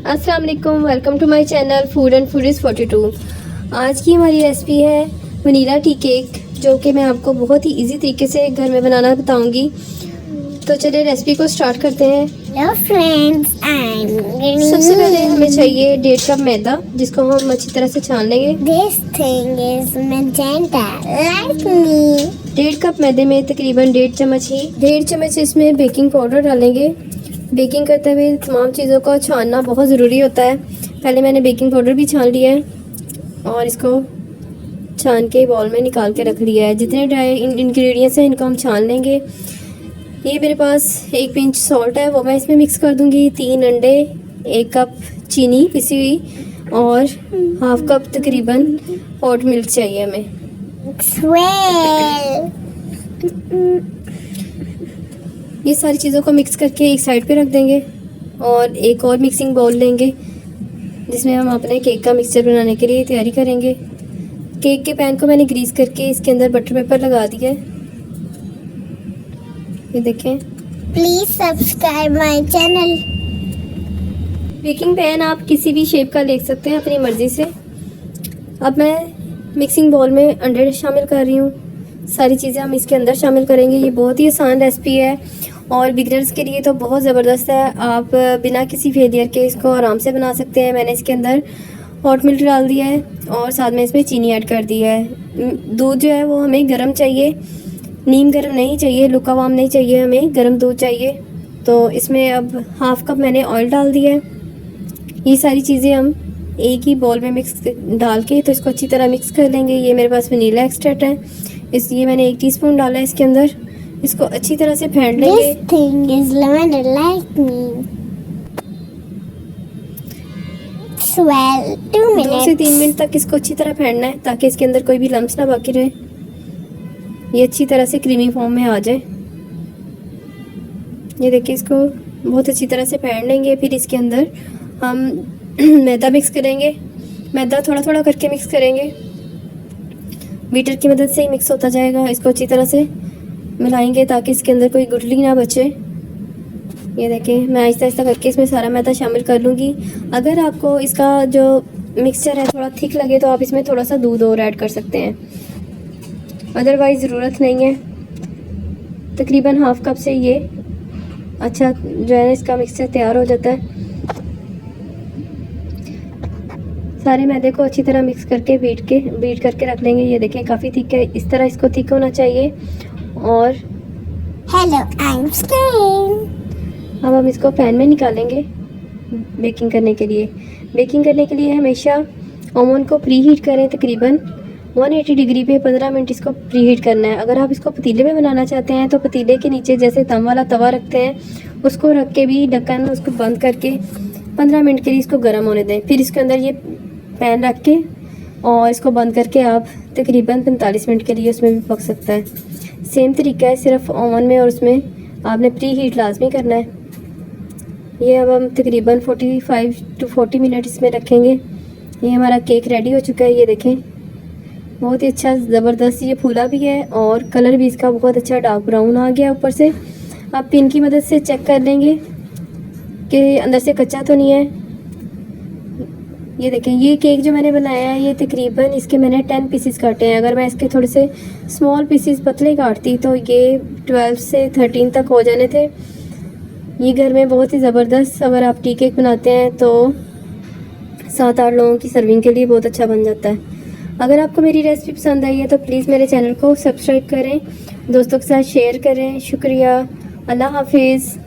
अस्सलाम वालेकुम, welcome to my channel food and foodies 42। आज की हमारी रेसिपी है वनीला टी केक, जो कि मैं आपको बहुत ही इजी तरीके से घर में बनाना बताऊंगी। तो चलिए रेसिपी को स्टार्ट करते हैं। हेलो फ्रेंड्स, सबसे पहले हमें चाहिए 1.5 कप मैदा, जिसको हम अच्छी तरह से छान लेंगे। This thing is magenta like me। 1.5 cup मैदे में तकरीबन 1.5 चम्मच इसमें बेकिंग पाउडर डालेंगे। बेकिंग करते हुए तमाम चीज़ों को छानना बहुत ज़रूरी होता है। पहले मैंने बेकिंग पाउडर भी छान लिया है और इसको छान के बाउल में निकाल के रख लिया है। जितने ड्राई इंग्रेडिएंट्स हैं इनको हम छान लेंगे। ये मेरे पास 1 पिंच सॉल्ट है, वो मैं इसमें मिक्स कर दूंगी। 3 अंडे, 1 कप चीनी पिसी हुई और हाफ कप तकरीबन हॉट मिल्क चाहिए हमें। ये सारी चीज़ों को मिक्स करके एक साइड पे रख देंगे और एक और मिक्सिंग बाउल लेंगे, जिसमें हम अपने केक का मिक्सचर बनाने के लिए तैयारी करेंगे। केक के पैन को मैंने ग्रीस करके इसके अंदर बटर पेपर लगा दिया है। ये देखें। Please subscribe my channel. Baking pan आप किसी भी शेप का ले सकते हैं अपनी मर्ज़ी से। अब मैं मिक्सिंग बाउल में अंडे शामिल कर रही हूँ। सारी चीज़ें हम इसके अंदर शामिल करेंगे। ये बहुत ही आसान रेसिपी है और बिगनर्स के लिए तो बहुत ज़बरदस्त है। आप बिना किसी फेलियर के इसको आराम से बना सकते हैं। मैंने इसके अंदर हॉट मिल्क डाल दिया है और साथ में इसमें चीनी ऐड कर दी है। दूध जो है वो हमें गर्म चाहिए, नीम गर्म नहीं चाहिए, लुकावाम नहीं चाहिए, हमें गर्म दूध चाहिए। तो इसमें अब हाफ कप मैंने ऑयल डाल दिया है। ये सारी चीज़ें हम एक ही बाउल में मिक्स डाल के तो इसको अच्छी तरह मिक्स कर लेंगे। ये मेरे पास वनीला एक्सट्रैक्ट है, इसलिए मैंने 1 टीस्पून डाला है इसके अंदर। इसको अच्छी तरह से फेंट लेंगे। This thing is lavender like me। 2 से 3 मिनट तक इसको अच्छी तरह फेंटना है ताकि इसके अंदर कोई भी लम्स ना बाकी रहे। ये अच्छी तरह से क्रीमी फॉर्म में आ जाए। ये देखिए, इसको बहुत अच्छी तरह से फेंट लेंगे। फिर इसके अंदर हम मैदा मिक्स करेंगे। मैदा थोड़ा थोड़ा करके मिक्स करेंगे, बीटर की मदद से ही मिक्स होता जाएगा। इसको अच्छी तरह से मिलाएंगे ताकि इसके अंदर कोई गुठली ना बचे। ये देखें, मैं आहिस्ता आहिस्ता करके इसमें सारा मैदा शामिल कर लूँगी। अगर आपको इसका जो मिक्सचर है थोड़ा थिक लगे तो आप इसमें थोड़ा सा दूध और ऐड कर सकते हैं, अदरवाइज़ ज़रूरत नहीं है। तकरीबन हाफ कप से ये अच्छा जो है इसका मिक्सचर तैयार हो जाता है। सारे मैदे को अच्छी तरह मिक्स करके बीट करके रख लेंगे। ये देखें, काफ़ी थिक है, इस तरह इसको थिक होना चाहिए। और हेलो, आई एम स्किन। अब हम इसको पैन में निकालेंगे बेकिंग करने के लिए। बेकिंग करने के लिए हमेशा ओवन को प्री हीट करें। तकरीबन 180 डिग्री पे 15 मिनट इसको प्री हीट करना है। अगर आप इसको पतीले में बनाना चाहते हैं तो पतीले के नीचे जैसे दम वाला तवा रखते हैं उसको रख के भी ढक्कन उसको बंद करके 15 मिनट के लिए इसको गर्म होने दें। फिर इसके अंदर ये पैन रख के और इसको बंद करके आप तकरीबन 45 मिनट के लिए उसमें भी पक सकता है। सेम तरीका है, सिर्फ ओवन में और उसमें आपने प्री हीट लाजमी करना है। ये अब हम तकरीबन 45 to 40 मिनट इसमें रखेंगे। ये हमारा केक रेडी हो चुका है। ये देखें, बहुत ही अच्छा ज़बरदस्त ये फूला भी है और कलर भी इसका बहुत अच्छा डार्क ब्राउन आ गया ऊपर से। अब पिन की मदद से चेक कर लेंगे कि अंदर से कच्चा तो नहीं है। ये देखें, ये केक जो मैंने बनाया है ये तकरीबन इसके मैंने 10 पीसेस काटे हैं। अगर मैं इसके थोड़े से स्मॉल पीसेस पतले काटती तो ये 12 से 13 तक हो जाने थे। ये घर में बहुत ही ज़बरदस्त, अगर आप टी केक बनाते हैं तो 7-8 लोगों की सर्विंग के लिए बहुत अच्छा बन जाता है। अगर आपको मेरी रेसिपी पसंद आई है तो प्लीज़ मेरे चैनल को सब्सक्राइब करें, दोस्तों के साथ शेयर करें। शुक्रिया, अल्लाह हाफिज़।